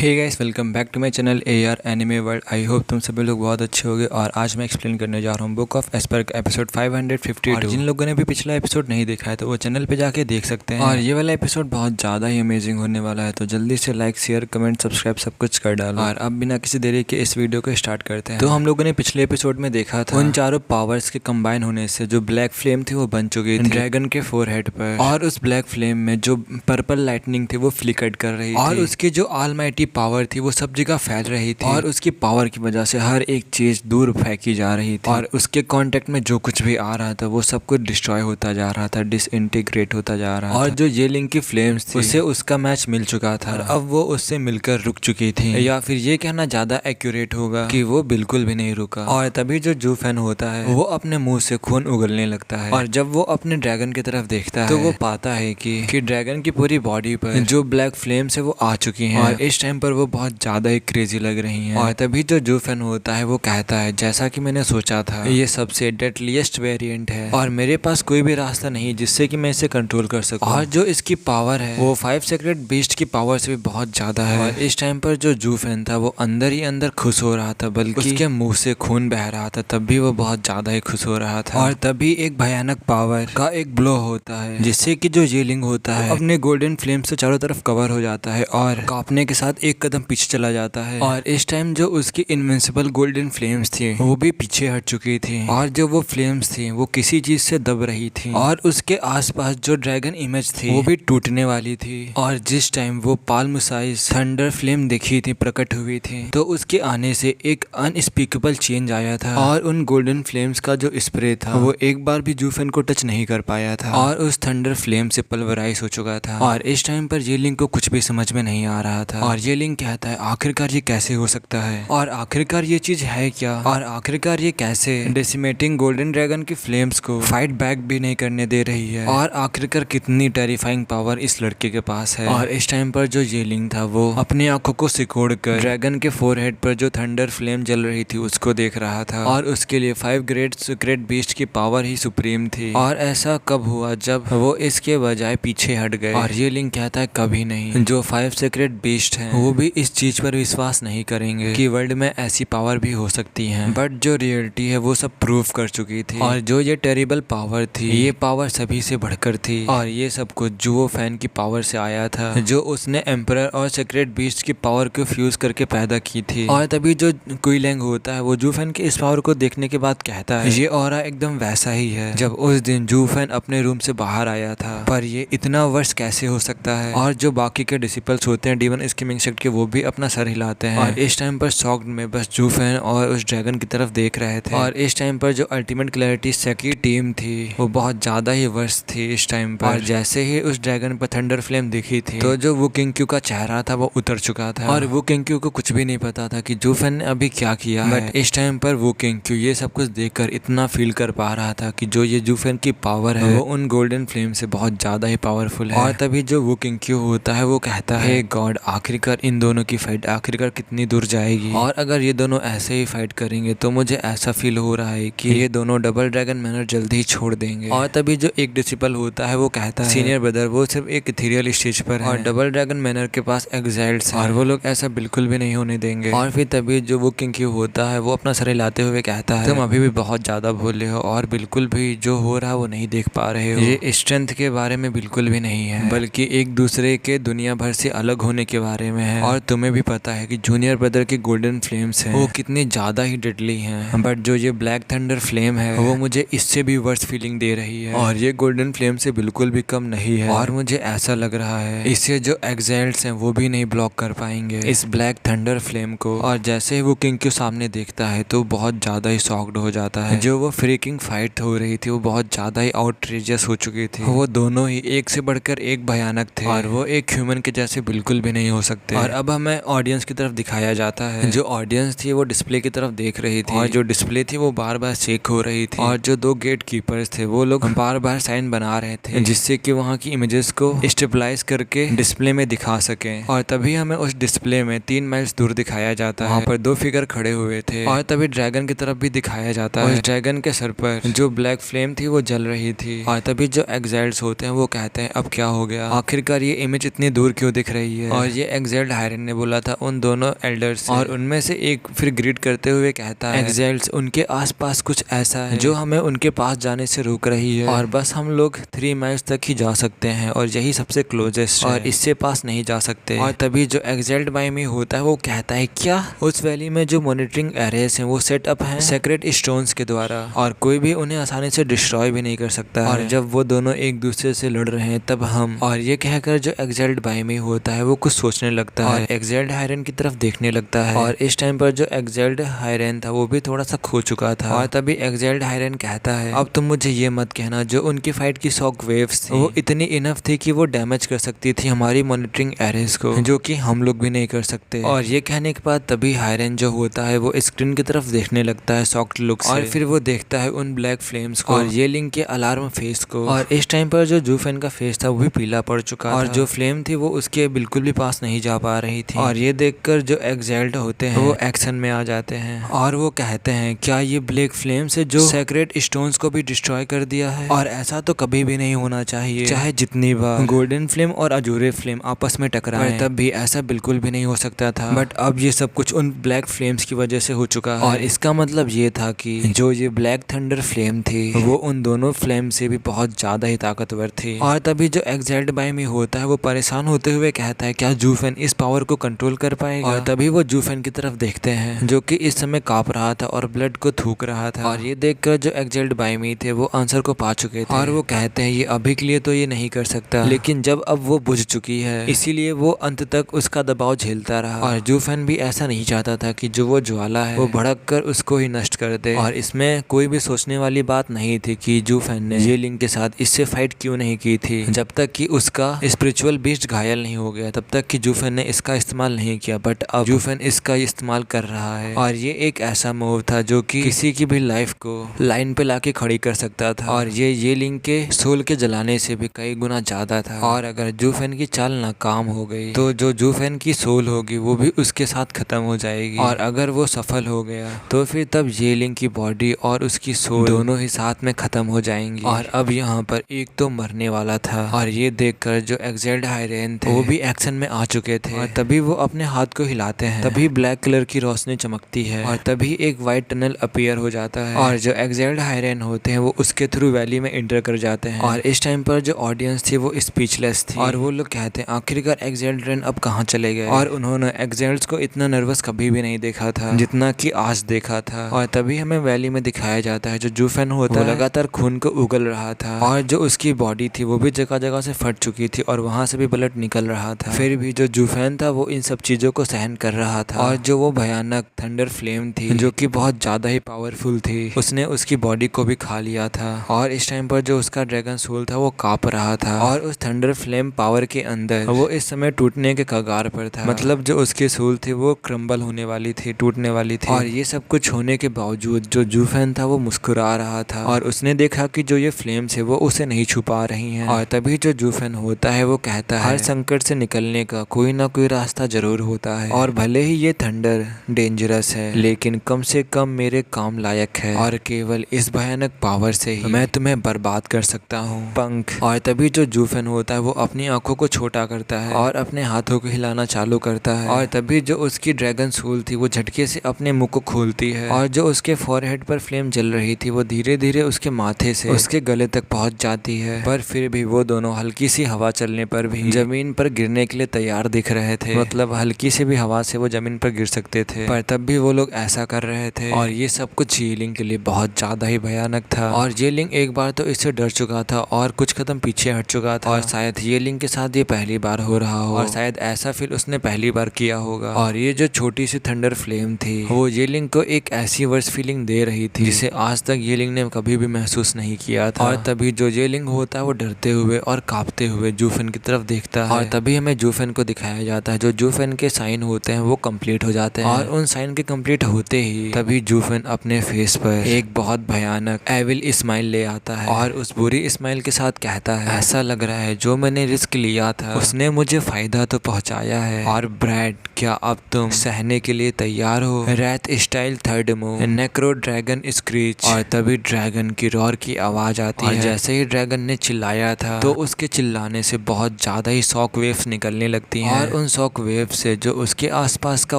Hey guys, welcome back to my channel AR anime world. I hope तुम सभी लोग बहुत अच्छे होंगे। और आज मैं एक्सप्लेन करने जा रहा हूँ बुक ऑफ एस्पर एपिसोड 552। और जिन लोगों ने भी पिछला एपिसोड नहीं देखा है तो वो चैनल पे जाके देख सकते हैं। और ये वाला एपिसोड बहुत ज़्यादा ही अमेजिंग होने वाला है, तो जल्दी से लाइक, शेयर, कमेंट, सब्सक्राइब सब कुछ कर डालो। और अब बिना किसी देरी के इस वीडियो को स्टार्ट करते हैं। तो हम लोगों ने पिछले एपिसोड में देखा था उन चारों पावर्स के कंबाइन होने से जो ब्लैक फ्लेम थी वो बन चुकी थी ड्रैगन के फोरहेड पर। और उस ब्लैक फ्लेम में जो पर्पल लाइटनिंग थी वो फ्लिकर्ड कर रही थी। और उसकी जो ऑलमाइटी पावर थी वो सब जगह फैल रही थी। और उसकी पावर की वजह से हर एक चीज दूर फेंकी जा रही थी। और उसके कांटेक्ट में जो कुछ भी आ रहा था वो सब कुछ डिस्ट्रॉय होता जा रहा था, डिसइंटीग्रेट होता जा रहा था। और जो येलिंग की फ्लेम्स थी उसे उसका मैच मिल चुका था। अब वो उससे मिलकर रुक चुकी थी, या फिर ये कहना ज्यादा एक्यूरेट होगा कि वो बिल्कुल भी नहीं रुका। और तभी जो जू फैन होता है वो अपने मुंह से खून उगलने लगता है। और जब वो अपने ड्रैगन की तरफ देखता है तो वो पाता है कि ड्रैगन की पूरी बॉडी पर जो ब्लैक फ्लेम्स है वो आ चुकी हैं। और इस टाइम पर वो बहुत ज्यादा ही क्रेजी लग रही हैं। और तभी जो जू फैन होता है वो कहता है, जैसा कि मैंने सोचा था ये सबसे डेडलीस्ट वेरिएंट है और मेरे पास कोई भी रास्ता नहीं जिससे कि मैं इसे कंट्रोल कर सकूं। और जो इसकी पावर है वो 5 सीक्रेट बीस्ट की पावर से भी बहुत ज्यादा है। और इस टाइम पर जो जू फैन था वो अंदर ही अंदर खुश हो रहा था, बल्कि उसके मुंह से खून बह रहा था, तब भी वो बहुत ज्यादा ही खुश हो रहा था। और तभी एक भयानक पावर का एक ब्लो होता है जिससे कि जो येलिंग होता है अपने गोल्डन फ्लेम से चारों तरफ कवर हो जाता है और कांपने के साथ एक कदम पीछे चला जाता है। और इस टाइम जो उसकी इनविंसिबल गोल्डन फ्लेम्स थी वो भी पीछे हट चुकी थी। और जो वो फ्लेम्स थी वो किसी चीज से दब रही थी। और उसके आसपास जो ड्रैगन इमेज थी वो भी टूटने वाली थी। और जिस टाइम वो पाल्म साइज थंडर फ्लेम दिखी थी, प्रकट हुई थी, तो उसके आने से एक अनस्पीकेबल चेंज आया था। और उन गोल्डन फ्लेम्स का जो स्प्रे था वो एक बार भी जूफेन को टच नहीं कर पाया था और उस थंडर फ्लेम से पल्वराइज हो चुका था। और इस टाइम पर येलिंग को कुछ भी समझ में नहीं आ रहा था। और येलिंग कहता है, आखिरकार ये कैसे हो सकता है, और आखिरकार ये चीज है क्या, और आखिरकार ये कैसे डेसिमेटिंग गोल्डन ड्रैगन की फ्लेम्स को फाइट बैक भी नहीं करने दे रही है, और आखिरकार कितनी टेरिफाइंग पावर इस लड़के के पास है। और इस टाइम पर जो येलिंग था वो अपनी आंखों को सिकोड़ कर ड्रैगन के फोरहेड पर जो थंडर फ्लेम जल रही थी उसको देख रहा था। और उसके लिए 5 ग्रेट सीक्रेट बीस्ट की पावर ही सुप्रीम थी। और ऐसा कब हुआ जब वो इसके बजाय पीछे हट गए। और येलिंग कहता है, कभी नहीं। जो 5 सीक्रेट बीस्ट हैं वो भी इस चीज पर विश्वास नहीं करेंगे कि वर्ल्ड में ऐसी पावर भी हो सकती है, बट जो रियलिटी है वो सब प्रूव कर चुकी थी। और जो ये टेरिबल पावर थी ये पावर सभी से बढ़कर थी। और ये सब कुछ जुओ फैन की पावर से आया था, जो उसने एम्परर और सीक्रेट बीस्ट की पावर को फ्यूज करके पैदा की थी। और तभी जो कुईलैंग होता है वो जू फैन की इस पावर को देखने के बाद कहता है, ये ऑरा एकदम वैसा ही है जब उस दिन जू फैन अपने रूम से बाहर आया था, पर ये इतना वर्ष कैसे हो सकता है। और जो बाकी के डिसिपल्स होते हैं डीमन स्कीमिंग सेक्ट के, वो भी अपना सर हिलाते हैं। और इस टाइम पर शॉक्ड में बस जू फैन और उस ड्रैगन की तरफ देख रहे थे। और इस टाइम पर जो अल्टीमेट क्लैरिटी सेक्ट की टीम थी वो बहुत ज्यादा ही वर्ष थी इस टाइम पर। और जैसे ही उस ड्रैगन पर थंडर फ्लेम दिखी थी तो जो वो किंग्क्यू का चेहरा था वो उतर चुका था। और वो किंग्क्यू को कुछ भी नहीं पता था कि जू फैन ने अभी क्या किया है। बट इस टाइम पर वो किंग्क्यू ये सब कुछ देखकर इतना फील कर पा रहा था कि जो ये जू फैन की पावर है वो उन गोल्डन फ्लेम से बहुत ज्यादा ही पावरफुल है। और तभी जो वो किंग्क्यू होता है वो कहता है, हे गॉड, आखिरकार इन दोनों की फाइट आखिरकार कितनी दूर जाएगी। और अगर ये दोनों ऐसे ही फाइट करेंगे तो मुझे ऐसा फील हो रहा है कि ये दोनों डबल ड्रैगन मैनर जल्दी ही छोड़ देंगे। और तभी जो एक डिसिपल होता है वो कहता है, सीनियर ब्रदर, वो सिर्फ एक इथेरियल स्टेज पर है और डबल ड्रैगन मैनर के पास एग्जाइल्ड्स हैं और वो लोग ऐसा बिल्कुल भी नहीं होने देंगे। और फिर तभी जो वो किंग्क्यू होता है वो अपना सर हिलाते हुए कहता है, तुम अभी भी बहुत ज्यादा भोले हो और बिल्कुल भी जो हो रहा है वो नहीं देख पा रहे हो। ये स्ट्रेंथ के बारे में बिल्कुल भी नहीं है, बल्कि एक दूसरे के दुनिया भर से अलग होने के बारे में है। और तुम्हें भी पता है कि जूनियर ब्रदर की गोल्डन फ्लेम्स हैं वो कितनी ज्यादा ही डेडली हैं, बट जो ये ब्लैक थंडर फ्लेम है वो मुझे इससे भी वर्स्ट फीलिंग दे रही है। और ये गोल्डन फ्लेम से बिल्कुल भी कम नहीं है। और मुझे ऐसा लग रहा है इससे जो एग्जाइल्ड्स हैं वो भी नहीं ब्लॉक कर पाएंगे इस ब्लैक थंडर फ्लेम को। और जैसे ही वो किंग के सामने देखता है तो बहुत ज्यादा ही शॉक्ड हो जाता है। जो वो फ्रीकिंग फाइट हो रही थी वो बहुत ज्यादा ही आउटरेजियस हो चुकी थी। वो दोनों ही एक से बढ़कर एक भयानक थे और वो एक ह्यूमन के जैसे बिल्कुल भी नहीं हो सकते। और अब हमें ऑडियंस की तरफ दिखाया जाता है। जो ऑडियंस थी वो डिस्प्ले की तरफ देख रही थी और जो डिस्प्ले थी वो बार बार शेक हो रही थी। और जो 2 गेट कीपर्स थे वो लोग बार बार साइन बना रहे थे जिससे कि वहाँ की इमेजेस को स्टेबलाइज करके डिस्प्ले में दिखा सके। और तभी हमें उस डिस्प्ले में 3 माइल्स दूर दिखाया जाता है, वहाँ पर 2 फिगर खड़े हुए थे। और तभी ड्रैगन की तरफ भी दिखाया जाता है। उस ड्रैगन के सर पर जो ब्लैक फ्लेम थी वो जल रही थी। और तभी जो एग्जाइल्ड्स होते हैं वो कहते हैं, अब क्या हो गया, आखिरकार ये इमेज इतनी दूर क्यों दिख रही है। और ये एग्जाइल्ड एग्जाइल्ड हायरन ने बोला था उन दोनों एल्डर्स, और उनमें से एक फिर ग्रीट करते हुए कहता है एग्जाइल्स, उनके आसपास कुछ ऐसा है जो हमें उनके पास जाने से रोक रही है, और बस हम लोग 3 माइल्स तक ही जा सकते हैं और यही सबसे क्लोजेस्ट है और इससे पास नहीं जा सकते। और तभी जो एग्जाइल्ड बाय मी होता है वो कहता है क्या उस वैली में जो मॉनिटरिंग एरेस हैं वो सेटअप हैं सेक्रेट स्टोन्स के द्वारा, और कोई भी उन्हें आसानी से डिस्ट्रॉय भी नहीं कर सकता। और जब वो दोनों एक दूसरे से लड़ रहे हैं तब हम, और ये कहकर जो एग्जाइल्ड बाय मी होता है वो कुछ सोचने लगता है और एग्जाइल्ड हायरन की तरफ देखने लगता है। और इस टाइम पर जो एग्जाइल्ड हायरन था वो भी थोड़ा सा खो चुका था। और तभी एग्जाइल्ड हायरन कहता है अब तुम मुझे ये मत कहना जो उनकी फाइट की शॉक वेव्स थी वो इतनी इनफ थी कि वो डैमेज कर सकती थी हमारी मॉनिटरिंग एरेस को, जो कि हम लोग भी नहीं कर सकते। और ये कहने के बाद तभी हायरन जो होता है वो स्क्रीन की तरफ देखने लगता है शॉक्ड लुक से, और फिर वो देखता है उन ब्लैक फ्लेम्स को और ये लिंक के अलार्म फेस को। और इस टाइम पर जो जूफेन का फेस था वो भी पीला पड़ चुका था और जो फ्लेम थी वो उसके बिल्कुल भी पास नहीं जा पा रही थी। और ये देखकर जो एग्जाइल्ड होते हैं वो एक्शन में आ जाते हैं और वो कहते हैं क्या ये ब्लैक फ्लेम से जो सेक्रेट स्टोन्स को भी डिस्ट्रॉय कर दिया है, और ऐसा तो कभी भी नहीं होना चाहिए, चाहे जितनी बार गोल्डन फ्लेम और अजूरे फ्लेम आपस में टकराएं तब भी ऐसा बिल्कुल भी नहीं हो सकता था। बट अब ये सब कुछ उन ब्लैक फ्लेम्स की वजह से हो चुका है, और इसका मतलब ये था कि जो ये ब्लैक थंडर फ्लेम थी वो उन दोनों फ्लेम से भी बहुत ज्यादा ही ताकतवर थी। और तभी जो एग्जाइल्ड बाय मी होता है वो परेशान होते हुए कहता है क्या जूफेन इस पावर को कंट्रोल कर पाएगा। और तभी वो जूफेन की तरफ देखते हैं जो कि इस समय कांप रहा था और ब्लड को थूक रहा था। और ये देखकर जो एग्जाइल्ड बाय मी थे वो आंसर को पा चुके थे और वो कहते हैं ये अभी के लिए तो ये नहीं कर सकता, लेकिन जब अब वो बुझ चुकी है इसीलिए वो अंत तक उसका दबाव झेलता रहा। और जूफेन भी ऐसा नहीं चाहता था कि जो वो ज्वाला है वो भड़क कर उसको ही नष्ट कर दे। और इसमें कोई भी सोचने वाली बात नहीं थी कि जूफेन ने ये लिंक के साथ इससे फाइट क्यों नहीं की थी जब तक कि उसका स्पिरिचुअल बीस्ट घायल नहीं हो गया, तब तक कि जूफेन ने इसका इस्तेमाल नहीं किया। बट अब जूफेन इसका इस्तेमाल कर रहा है और ये एक ऐसा मूव था जो कि किसी की भी लाइफ को लाइन पे लाके खड़ी कर सकता था। और ये लिंक के सोल के जलाने से भी कई गुना ज्यादा था। और अगर जूफेन की चाल नाकाम हो गई तो जो जूफेन की सोल होगी वो भी उसके साथ खत्म हो जाएगी, और अगर वो सफल हो गया तो फिर तब ये लिंक की बॉडी और उसकी सोल दोनों ही साथ में खत्म हो जाएंगी। और अब यहाँ पर एक तो मरने वाला था, और ये देखकर जो एग्जाइल्ड हायरन थे वो भी एक्शन में आ चुके थे। और तभी वो अपने हाथ को हिलाते हैं, तभी ब्लैक कलर की रोशनी चमकती है और तभी एक व्हाइट टनल अपीयर हो जाता है, और जो एग्जाइल्ड हायरन होते हैं वो उसके थ्रू वैली में एंटर कर जाते हैं। और इस टाइम पर जो ऑडियंस थी वो स्पीचलेस थी, और वो लोग कहते हैं आखिरकार एग्जाइल्ड रेन अब कहाँ चले गए। और उन्होंने एग्जाइल्ड्स को इतना नर्वस कभी भी नहीं देखा था जितना कि आज देखा था। और तभी हमें वैली में दिखाया जाता है जो जूफेन होता है लगातार खून को उगल रहा था, और जो उसकी बॉडी थी वो भी जगह जगह से फट चुकी थी और वहां से भी ब्लड निकल रहा था। फिर भी जो जूफेन था वो इन सब चीजों को सहन कर रहा था, और जो वो भयानक थंडर फ्लेम थी जो कि बहुत ज्यादा ही पावरफुल थी उसने उसकी बॉडी को भी खा लिया था। और इस टाइम पर जो उसका ड्रैगन सोल था वो कांप रहा था, और उस थंडर फ्लेम पावर के अंदर वो इस समय टूटने के कगार पर था। मतलब जो उसकी सोल थी वो क्रम्बल होने वाली थी, टूटने वाली थी। और ये सब कुछ होने के बावजूद जो जूफेन था वो मुस्कुरा रहा था, और उसने देखा कि जो ये फ्लेम्स है वो उसे नहीं छुपा रही हैं। और तभी जो जूफेन होता है वो कहता है हर संकट से निकलने का कोई ना कोई रास्ता जरूर होता है, और भले ही ये थंडर डेंजरस है लेकिन कम से कम मेरे काम लायक है, और केवल इस भयानक पावर से ही मैं तुम्हें बर्बाद कर सकता हूँ पंख। और तभी जो जूफेन होता है वो अपनी आंखों को छोटा करता है और अपने हाथों को हिलाना चालू करता है, और तभी जो उसकी ड्रैगन सोल थी वो झटके से अपने मुंह को खोलती है, और जो उसके फॉरहेड पर फ्लेम जल रही थी वो धीरे धीरे उसके माथे से उसके गले तक पहुंच जाती है। पर फिर भी वो दोनों हल्की सी हवा चलने पर भी जमीन पर गिरने के लिए तैयार दिख रहे थे, मतलब हल्की से भी हवा से वो जमीन पर गिर सकते थे, पर तब भी वो लोग ऐसा कर रहे थे। और ये सब कुछ येलिंग के लिए बहुत ज्यादा ही भयानक था, और येलिंग एक बार तो इससे डर चुका था और कुछ कदम पीछे हट चुका था, और शायद येलिंग के साथ ये पहली बार हो रहा हो, और शायद ऐसा फील उसने पहली बार किया होगा। और ये जो छोटी सी थंडर फ्लेम थी वो येलिंग को एक ऐसी वर्स फीलिंग दे रही थी जिसे आज तक येलिंग ने कभी भी महसूस नहीं किया था। और तभी जो येलिंग होता है वो डरते हुए और कांपते हुए जूफेन की तरफ देखता है, और तभी हमें जूफेन को दिखाया जाता है। जो जूफेन के साइन होते हैं वो कंप्लीट हो जाते हैं, और उन साइन के कंप्लीट होते ही तभी जूफेन अपने फेस पर एक बहुत भयानक एविल स्माइल ले आता है, और उस बुरी स्माइल के साथ कहता है ऐसा लग रहा है जो मैंने रिस्क लिया था उसने मुझे फायदा तो पहुंचाया है, और ब्रैड क्या अब तुम सहने के लिए तैयार हो। Wrath style third move necro dragon screech. और तभी ड्रैगन की रोर की आवाज आती है, जैसे ही ड्रैगन ने चिल्लाया था तो उसके चिल्लाने से बहुत ज्यादा ही शॉक वेव्स निकलने लगती हैं, और उन शॉक वेव से जो उसके आसपास का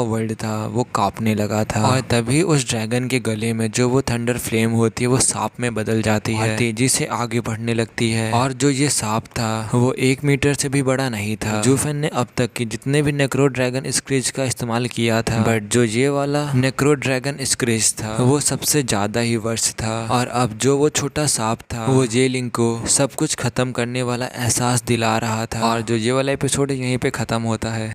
वर्ल्ड था वो कांपने लगा था। और तभी उस ड्रैगन के गले में जो वो थंडर फ्लेम होती है वो सांप में बदल जाती है, तेजी से आगे बढ़ने लगती है। और जो ये सांप था वो 1 मीटर से भी बड़ा नहीं था। जू फेन ने अब तक के जितने भी नेक्रो ड्रैगन स्क्रीच का इस्तेमाल किया था, बट जो ये वाला नेक्रो ड्रैगन स्क्रीच था वो सबसे ज्यादा ही वर्स्ट था। और अब जो वो छोटा सांप था वो जे लिंग को सब कुछ खत्म करने वाला एहसास दिला रहा था। और जो ये वाला एपिसोड यहीं पे खत्म होता है।